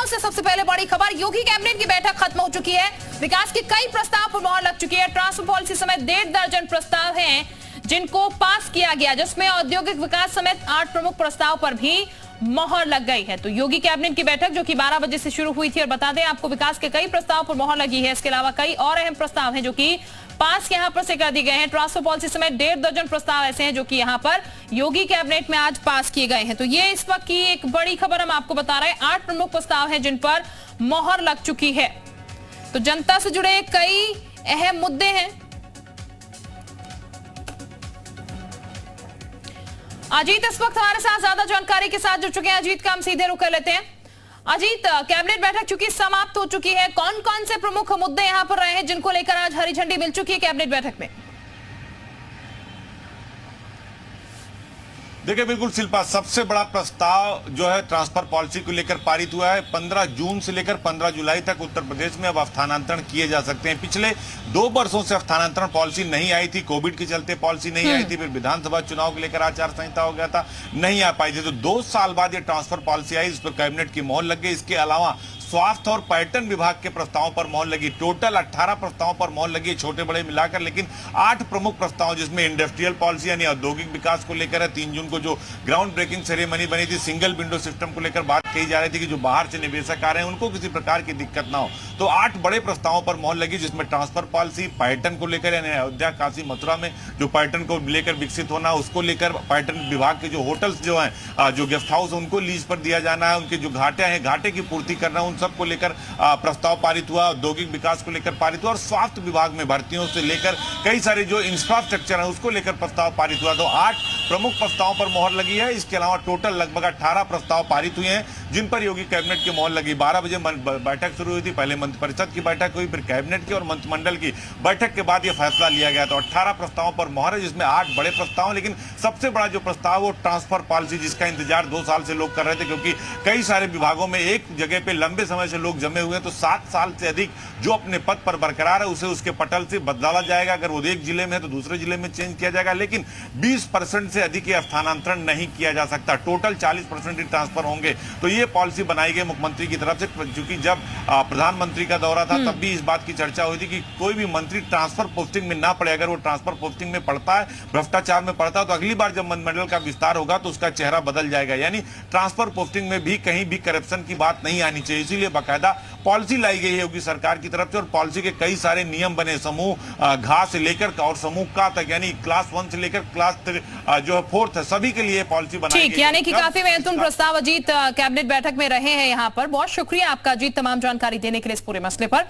लखनऊ से सबसे पहले बड़ी खबर, योगी कैबिनेट की बैठक खत्म हो चुकी है। विकास के कई प्रस्ताव पर मोहर लग चुकी है। ट्रांसफर पॉलिसी समेत 1.5 दर्जन प्रस्ताव हैं जिनको पास किया गया, जिसमें औद्योगिक विकास समेत 8 प्रमुख प्रस्ताव पर भी मोहर लग गई है। तो योगी कैबिनेट की बैठक जो कि 12 बजे से शुरू हुई थी, और बता दें आपको विकास के कई प्रस्ताव पर मोहर लगी है। इसके अलावा कई और अहम प्रस्ताव हैं जो कि पास यहां पर से कर दिए गए हैं। ट्रांसफर पॉलिसी समेत 1.5 दर्जन प्रस्ताव ऐसे हैं जो कि यहां पर योगी कैबिनेट में आज पास किए गए हैं। तो ये इस वक्त की एक बड़ी खबर हम आपको बता रहे हैं। 8 प्रमुख प्रस्ताव हैं जिन पर मोहर लग चुकी है। तो जनता से जुड़े कई अहम मुद्दे हैं। अजीत इस वक्त हमारे साथ ज्यादा जानकारी के साथ जुड़ चुके हैं। अजीत का हम सीधे रुक कर लेते हैं। अजीत, कैबिनेट बैठक चूंकि समाप्त हो चुकी है, कौन कौन से प्रमुख मुद्दे यहां पर रहे हैं जिनको लेकर आज हरी झंडी मिल चुकी है कैबिनेट बैठक में? देखिए बिल्कुल शिल्पा, सबसे बड़ा प्रस्ताव जो है ट्रांसफर पॉलिसी को लेकर पारित हुआ है। 15 जून से लेकर 15 जुलाई तक उत्तर प्रदेश में अब स्थानांतरण किए जा सकते हैं। पिछले 2 वर्षों से स्थानांतरण पॉलिसी नहीं आई थी, कोविड के चलते पॉलिसी नहीं आई थी, फिर विधानसभा चुनाव को लेकर आचार संहिता हो गया था, नहीं आ पाई थी। तो 2 साल बाद ये ट्रांसफर पॉलिसी आई, इस पर कैबिनेट की मोहर लग गई। इसके अलावा स्वास्थ्य और पर्यटन विभाग के प्रस्तावों पर मोहर लगी। टोटल 18 प्रस्तावों पर मोहर लगी, छोटे बड़े मिलाकर, लेकिन 8 प्रमुख प्रस्ताव जिसमें इंडस्ट्रियल पॉलिसी यानी औद्योगिक विकास को लेकर है। 3 जून को जो ग्राउंड ब्रेकिंग सेरेमनी बनी थी, सिंगल विंडो सिस्टम को लेकर बात कही जा रही थी कि जो बाहर से निवेशक आ रहे हैं उनको किसी प्रकार की दिक्कत ना हो। तो 8 बड़े प्रस्तावों पर मोहर लगी, जिसमें ट्रांसफर पॉलिसी, पर्यटन को लेकर यानी अयोध्या, काशी, मथुरा में जो पर्यटन को लेकर विकसित होना, उसको लेकर पर्यटन विभाग के जो होटल्स जो हैं, जो गेस्ट हाउस, उनको लीज पर दिया जाना है, उनके जो घाटे हैं, घाटे की पूर्ति करना, उन सबको लेकर प्रस्ताव पारित हुआ। औद्योगिक विकास को लेकर पारित हुआ और स्वास्थ्य विभाग में भर्तियों से लेकर कई सारे जो इंफ्रास्ट्रक्चर है उसको लेकर प्रस्ताव पारित हुआ। तो 8 प्रमुख प्रस्तावों पर मोहर लगी है। इसके अलावा टोटल लगभग 18 प्रस्ताव पारित हुए हैं जिन पर योगी कैबिनेट की मोहर लगी। 12 बजे बैठक शुरू हुई थी, पहले मंत्रिपरिषद की बैठक हुई, फिर कैबिनेट की और मंत्रिमंडल की बैठक के बाद यह फैसला लिया गया। तो 18 प्रस्तावों पर मोहर है, जिसमें 8 बड़े प्रस्ताव, लेकिन सबसे बड़ा जो प्रस्ताव वो ट्रांसफर पॉलिसी, जिसका इंतजार 2 साल से लोग कर रहे थे, क्योंकि कई सारे विभागों में एक जगह पे लंबे समय से लोग जमे हुए हैं। तो 7 साल से अधिक जो अपने पद पर बरकरार है उसे उसके पटल से बदला जाएगा। अगर वो एक जिले में है तो दूसरे जिले में चेंज किया जाएगा, लेकिन 20% से अधिक ये स्थानांतरण नहीं किया जा सकता। टोटल 40% ही ट्रांसफर होंगे। तो ये पॉलिसी बनाई गई मुख्यमंत्री की तरफ से, क्योंकि जब प्रधानमंत्री का दौरा था तब भी इस बात की चर्चा हुई थी कि कोई भी मंत्री ट्रांसफर पोस्टिंग में ना पड़े। अगर वो ट्रांसफर पोस्टिंग में पड़ता है, भ्रष्टाचार में पड़ता है, तो अगली बार जब मंत्रिमंडल का विस्तार होगा तो उसका चेहरा बदल जाएगा। यानी ट्रांसफर पोस्टिंग में भी कहीं भी करप्शन की बात नहीं आनी चाहिए। इसीलिए बाकायदा पॉलिसी लाई गई है योगी सरकार की तरफ से, और पॉलिसी के कई सारे नियम बने, समूह घ से लेकर और समूह क तक, यानी क्लास 1 से लेकर क्लास जो है 4th है, सभी के लिए पॉलिसी बनाई गई है। ठीक, यानी कि काफी महत्वपूर्ण प्रस्ताव अजीत कैबिनेट बैठक में रहे हैं यहाँ पर। बहुत शुक्रिया आपका अजीत, तमाम जानकारी देने के लिए इस पूरे मसले पर।